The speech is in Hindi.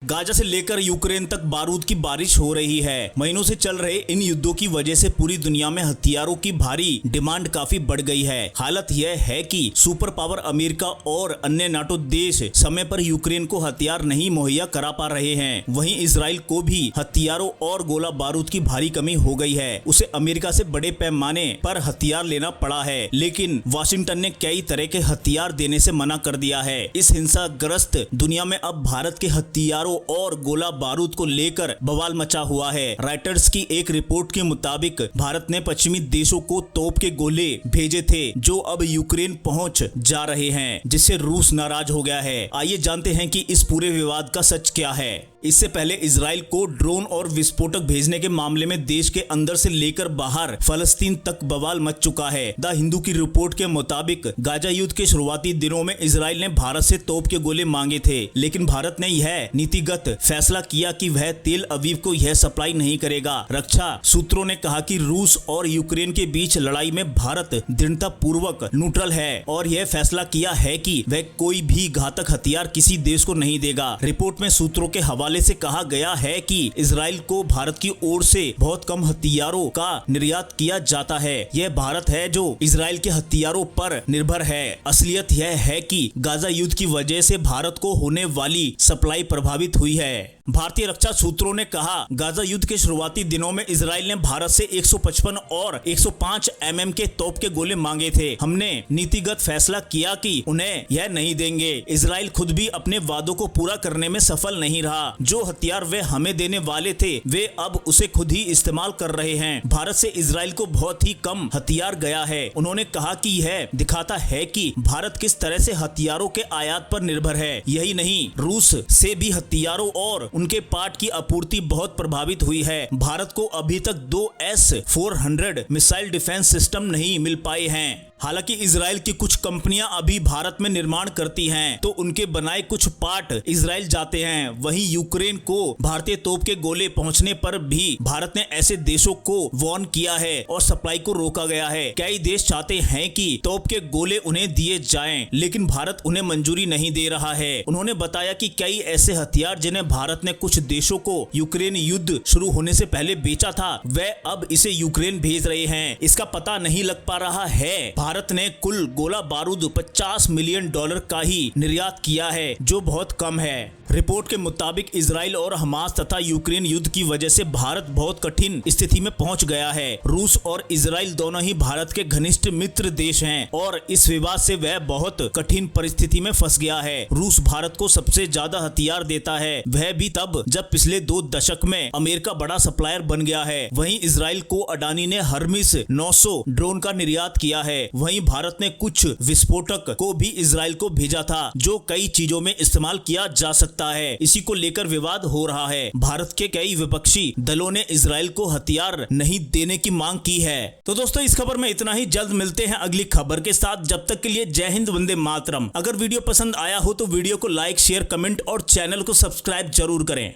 गाजा से लेकर यूक्रेन तक बारूद की बारिश हो रही है। महीनों से चल रहे इन युद्धों की वजह से पूरी दुनिया में हथियारों की भारी डिमांड काफी बढ़ गई है। हालत यह है कि सुपर पावर अमेरिका और अन्य नाटो देश समय पर यूक्रेन को हथियार नहीं मुहैया करा पा रहे हैं। वहीं इजराइल को भी हथियारों और गोला बारूद की भारी कमी हो गई है। उसे अमेरिका से बड़े पैमाने पर हथियार लेना पड़ा है, लेकिन वाशिंगटन ने कई तरह के हथियार देने से मना कर दिया है। इस हिंसाग्रस्त दुनिया में अब भारत के हथियारों और गोला बारूद को लेकर बवाल मचा हुआ है। रॉयटर्स की एक रिपोर्ट के मुताबिक भारत ने पश्चिमी देशों को तोप के गोले भेजे थे जो अब यूक्रेन पहुंच जा रहे हैं, जिससे रूस नाराज हो गया है। आइए जानते हैं कि इस पूरे विवाद का सच क्या है। इससे पहले इजराइल को ड्रोन और विस्फोटक भेजने के मामले में देश के अंदर से लेकर बाहर फलस्तीन तक बवाल मच चुका है। द हिंदू की रिपोर्ट के मुताबिक गाजा युद्ध के शुरुआती दिनों में इजराइल ने भारत से तोप के गोले मांगे थे, लेकिन भारत ने यह नीतिगत फैसला किया कि वह तेल अवीव को यह सप्लाई नहीं करेगा। रक्षा सूत्रों ने कहा कि रूस और यूक्रेन के बीच लड़ाई में भारत दृढ़ता पूर्वक न्यूट्रल है और यह फैसला किया है कि वह कोई भी घातक हथियार किसी देश को नहीं देगा। रिपोर्ट में सूत्रों के हवाले से कहा गया है कि इजराइल को भारत की ओर से बहुत कम हथियारों का निर्यात किया जाता है। यह भारत है जो इजराइल के हथियारों पर निर्भर है। असलियत यह है कि गाजा युद्ध की वजह से भारत को होने वाली सप्लाई प्रभावित हुई है। भारतीय रक्षा सूत्रों ने कहा, गाजा युद्ध के शुरुआती दिनों में इजराइल ने भारत से 155 और 105 mm के तोप के गोले मांगे थे। हमने नीतिगत फैसला किया कि उन्हें यह नहीं देंगे। इजराइल खुद भी अपने वादों को पूरा करने में सफल नहीं रहा। जो हथियार वे हमें देने वाले थे वे अब उसे खुद ही इस्तेमाल कर रहे हैं। भारत से इजराइल को बहुत ही कम हथियार गया है। उन्होंने कहा कि यह दिखाता है कि भारत किस तरह से हथियारों के आयात पर निर्भर है। यही नहीं, रूस से भी हथियारों और उनके पार्ट की आपूर्ति बहुत प्रभावित हुई है। भारत को अभी तक 2 S-400 मिसाइल डिफेंस सिस्टम नहीं मिल पाए हैं। हालांकि इजराइल की कुछ कंपनियां अभी भारत में निर्माण करती हैं, तो उनके बनाए कुछ पार्ट इजराइल जाते हैं। वहीं यूक्रेन को भारतीय तोप के गोले पहुंचने पर भी भारत ने ऐसे देशों को वार्न किया है और सप्लाई को रोका गया है। कई देश चाहते हैं कि तोप के गोले उन्हें दिए जाएं, लेकिन भारत उन्हें मंजूरी नहीं दे रहा है। उन्होंने बताया कि कई ऐसे हथियार जिन्हें भारत ने कुछ देशों को यूक्रेन युद्ध शुरू होने से पहले बेचा था, वे अब इसे यूक्रेन भेज रहे हैं। इसका पता नहीं लग पा रहा है। भारत ने कुल गोला बारूद $50 मिलियन का ही निर्यात किया है, जो बहुत कम है। रिपोर्ट के मुताबिक इजराइल और हमास तथा यूक्रेन युद्ध की वजह से भारत बहुत कठिन स्थिति में पहुंच गया है। रूस और इजराइल दोनों ही भारत के घनिष्ठ मित्र देश हैं और इस विवाद से वह बहुत कठिन परिस्थिति में फंस गया है। रूस भारत को सबसे ज्यादा हथियार देता है, वह भी तब जब पिछले 2 दशक में अमेरिका बड़ा सप्लायर बन गया है। वहीं इजराइल को अडानी ने हर्मिस 900 ड्रोन का निर्यात किया है। वहीं भारत ने कुछ विस्फोटक को भी इजराइल को भेजा था, जो कई चीजों में इस्तेमाल किया जा सकता है। इसी को लेकर विवाद हो रहा है। भारत के कई विपक्षी दलों ने इजराइल को हथियार नहीं देने की मांग की है। तो दोस्तों, इस खबर में इतना ही। जल्द मिलते हैं अगली खबर के साथ। जब तक के लिए जय हिंद, वंदे मातरम। अगर वीडियो पसंद आया हो तो वीडियो को लाइक, शेयर, कमेंट और चैनल को सब्सक्राइब जरूर करें।